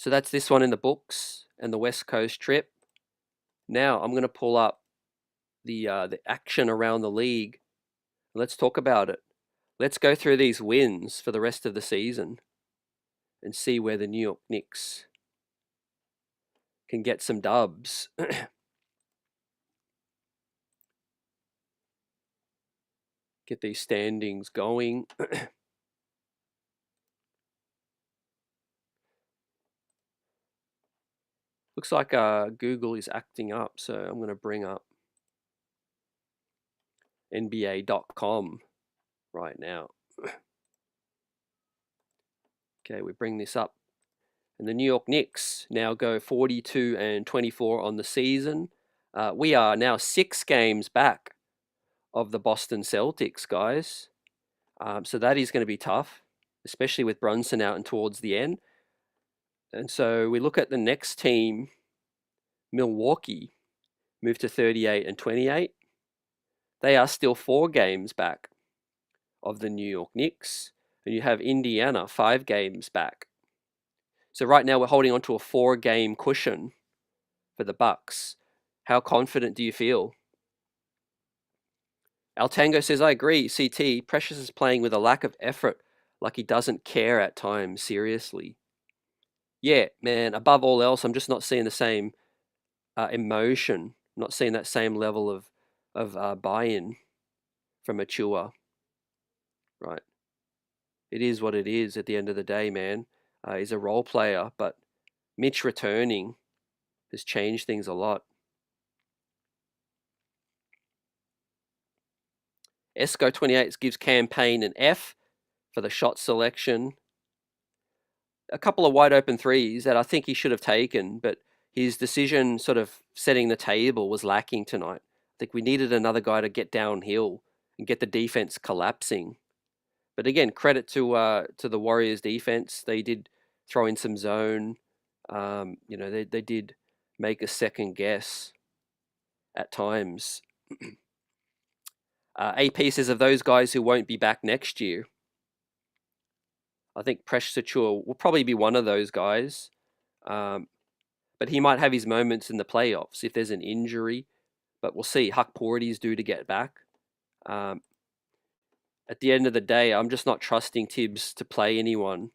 that's this one in the books and the West Coast trip. Now I'm going to pull up the action around the league. Let's talk about it. Let's go through these wins for the rest of the season and see where the New York Knicks can get some dubs. Get these standings going. Looks like Google is acting up, so I'm going to bring up NBA.com right now. Okay, we bring this up. And the New York Knicks now go 42-24 on the season. We are now 6 games back of the Boston Celtics, guys. So that is going to be tough, especially with Brunson out and towards the end. And so we look at the next team, Milwaukee, moved to 38 and 28. They are still 4 games back of the New York Knicks. And you have Indiana 5 games back. So right now we're holding on to a 4-game cushion for the Bucks. How confident do you feel? Altango says, I agree, CT, Precious is playing with a lack of effort, like he doesn't care at times, seriously. Yeah, man, above all else, I'm just not seeing the same emotion, not seeing that same level of buy-in from Achua, right? It is what it is at the end of the day, man. He's a role player, but Mitch returning has changed things a lot. Esco28 gives Campaign an F for the shot selection. A couple of wide open threes that I think he should have taken, but his decision sort of setting the table was lacking tonight. I think we needed another guy to get downhill and get the defense collapsing. But again, credit to the Warriors defense. They did throw in some zone. They did make a second guess at times. AP says of those guys who won't be back next year, I think Precious Achiuwa will probably be one of those guys. But he might have his moments in the playoffs if there's an injury. But we'll see. Huck Porty's due to get back. At the end of the day, I'm just not trusting Tibbs to play anyone.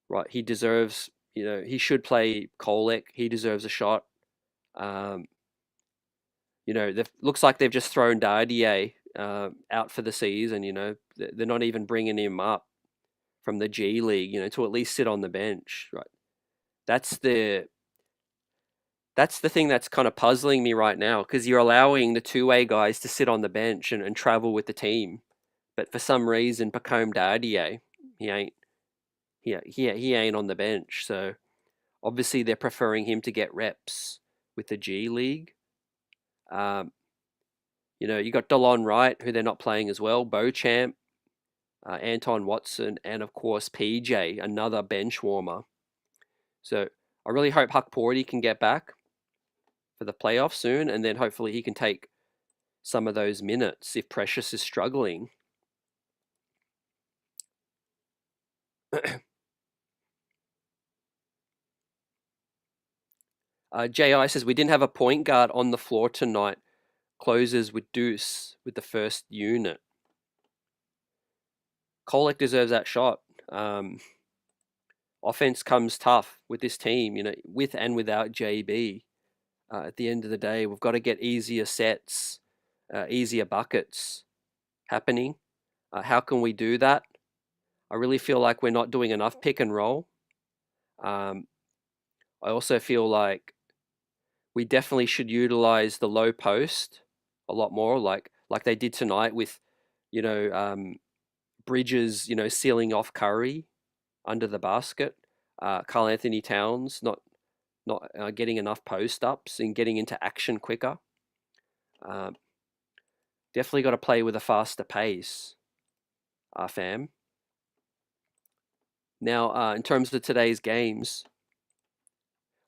Right? He deserves, he should play Kolek. He deserves a shot. Looks like they've just thrown Dardier out for the season. They're not even bringing him up from the G League, to at least sit on the bench. Right? That's the thing that's kind of puzzling me right now, because you're allowing the two-way guys to sit on the bench and travel with the team, but for some reason, Pacome Dardier, he ain't on the bench. So obviously they're preferring him to get reps with the G League. You got Delon Wright, who they're not playing as well, Beauchamp, Anton Watson, and of course PJ, another bench warmer. So I really hope Huck Porty can get back for the playoffs soon, and then hopefully he can take some of those minutes if Precious is struggling. JI says, we didn't have a point guard on the floor tonight. Closes with Deuce with the first unit. Kolek deserves that shot. Offense comes tough with this team, with and without JB. At the end of the day, we've got to get easier sets, easier buckets happening. How can we do that? I really feel like we're not doing enough pick and roll. I also feel like we definitely should utilize the low post a lot more, like they did tonight with, Bridges, sealing off Curry under the basket. Karl Anthony Towns not getting enough post ups and getting into action quicker. Definitely got to play with a faster pace, fam. Now, in terms of today's games,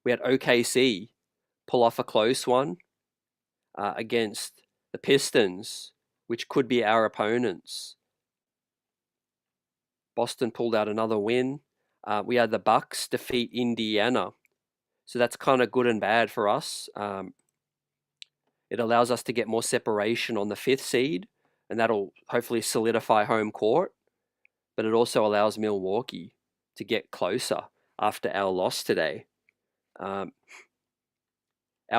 we had OKC pull off a close one against the Pistons, which could be our opponents. Boston pulled out another win. We had the Bucks defeat Indiana. So that's kind of good and bad for us. It allows us to get more separation on the 5th seed, and that'll hopefully solidify home court. But it also allows Milwaukee to get closer after our loss today. Our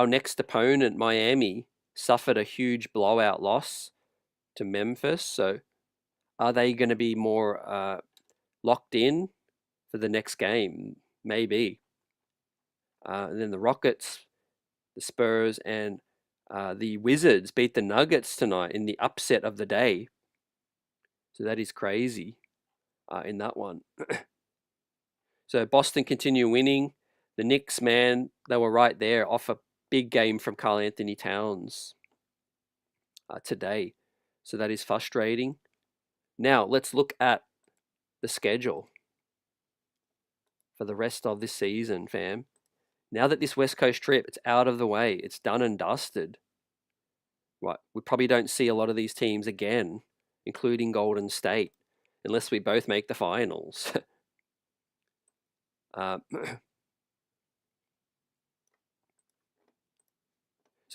next opponent, Miami, suffered a huge blowout loss to Memphis. So are they going to be more locked in for the next game? Maybe. And then the Rockets, the Spurs, and the Wizards beat the Nuggets tonight in the upset of the day. So that is crazy in that one. So Boston continue winning. The Knicks, man, they were right there off a big game from Karl Anthony Towns today. So that is frustrating. Now, let's look at the schedule for the rest of this season, fam. Now that this West Coast trip, it's out of the way, it's done and dusted. Right, we probably don't see a lot of these teams again, including Golden State, unless we both make the finals. So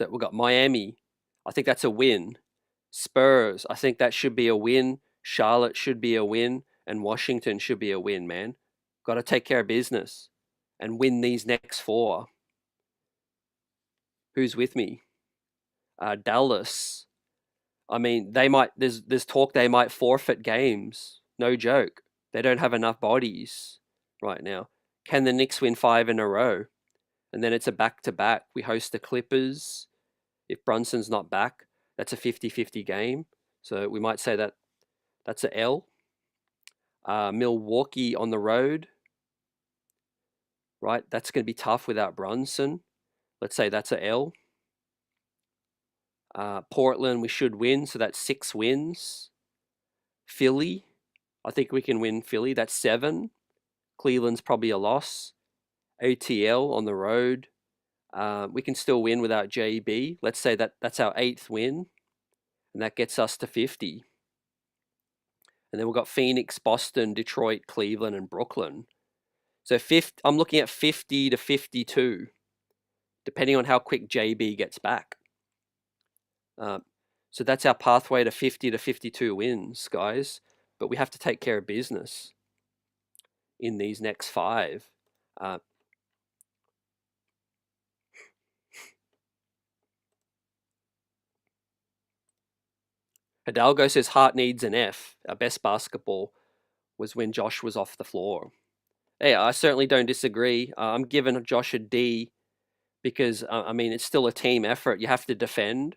we've got Miami. I think that's a win. Spurs, I think that should be a win. Charlotte should be a win. And Washington should be a win, man. Got to take care of business and win these next 4. Who's with me? Dallas. I mean, they might. There's talk they might forfeit games. No joke. They don't have enough bodies right now. Can the Knicks win 5 in a row? And then it's a back-to-back. We host the Clippers. If Brunson's not back, that's a 50-50 game. So we might say that that's a L. Milwaukee on the road, right? That's going to be tough without Brunson. Let's say that's a L. Portland, we should win, so that's 6 wins. Philly, I think we can win Philly. That's 7. Cleveland's probably a loss. ATL on the road. We can still win without JB. Let's say that's our 8th win, and that gets us to 50. And then we've got Phoenix, Boston, Detroit, Cleveland, and Brooklyn. So I'm looking at 50 to 52, depending on how quick JB gets back. So that's our pathway to 50 to 52 wins, guys. But we have to take care of business in these next 5. Hidalgo says Hart needs an F. Our best basketball was when Josh was off the floor. Hey, I certainly don't disagree. I'm giving Josh a D because, I mean, it's still a team effort. You have to defend.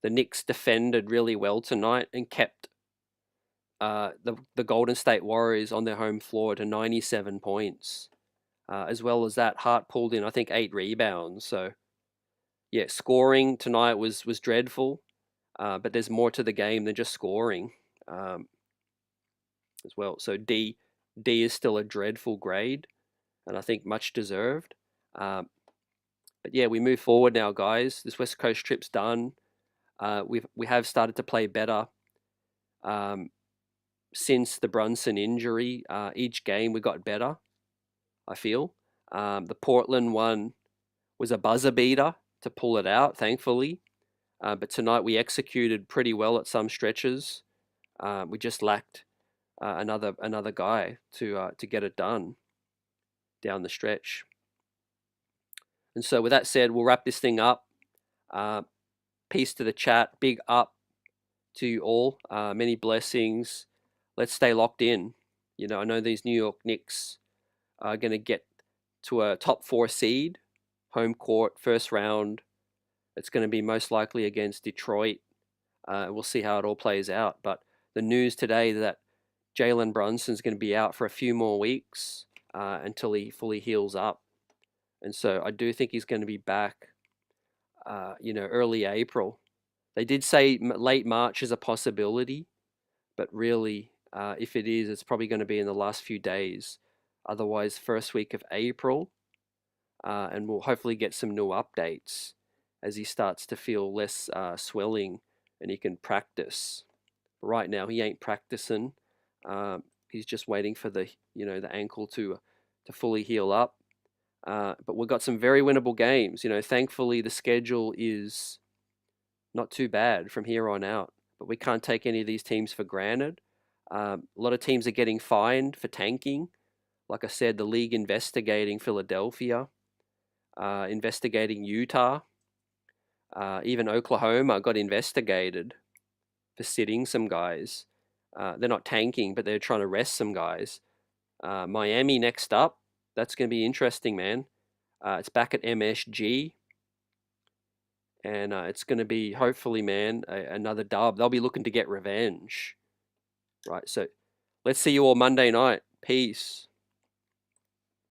The Knicks defended really well tonight and kept the Golden State Warriors on their home floor to 97 points. As well as that, Hart pulled in, I think, 8 rebounds. So, yeah, scoring tonight was dreadful. But there's more to the game than just scoring as well. So D is still a dreadful grade, and I think much deserved. But yeah, we move forward now, guys. This West Coast trip's done. We have started to play better since the Brunson injury. Each game we got better, I feel. The Portland one was a buzzer beater to pull it out, thankfully. But tonight we executed pretty well at some stretches. We just lacked another guy to get it done down the stretch. And so with that said, we'll wrap this thing up. Peace to the chat. Big up to you all. Many blessings. Let's stay locked in. You know, I know these New York Knicks are going to get to a top 4 seed, home court, first round. It's going to be most likely against Detroit. We'll see how it all plays out. But the news today that Jalen Brunson's going to be out for a few more weeks until he fully heals up. And so I do think he's going to be back, early April. They did say late March is a possibility, but really, if it is, it's probably going to be in the last few days. Otherwise, first week of April, and we'll hopefully get some new updates as he starts to feel less swelling and he can practice. Right now, he ain't practicing. He's just waiting for the ankle to fully heal up. But we've got some very winnable games. Thankfully the schedule is not too bad from here on out. But we can't take any of these teams for granted. A lot of teams are getting fined for tanking. Like I said, the league investigating Philadelphia, investigating Utah. Even Oklahoma got investigated for sitting some guys. They're not tanking, but they're trying to rest some guys. Miami next up. That's going to be interesting, man. It's back at MSG. And it's going to be, hopefully, man, another dub. They'll be looking to get revenge. Right, so let's see you all Monday night. Peace.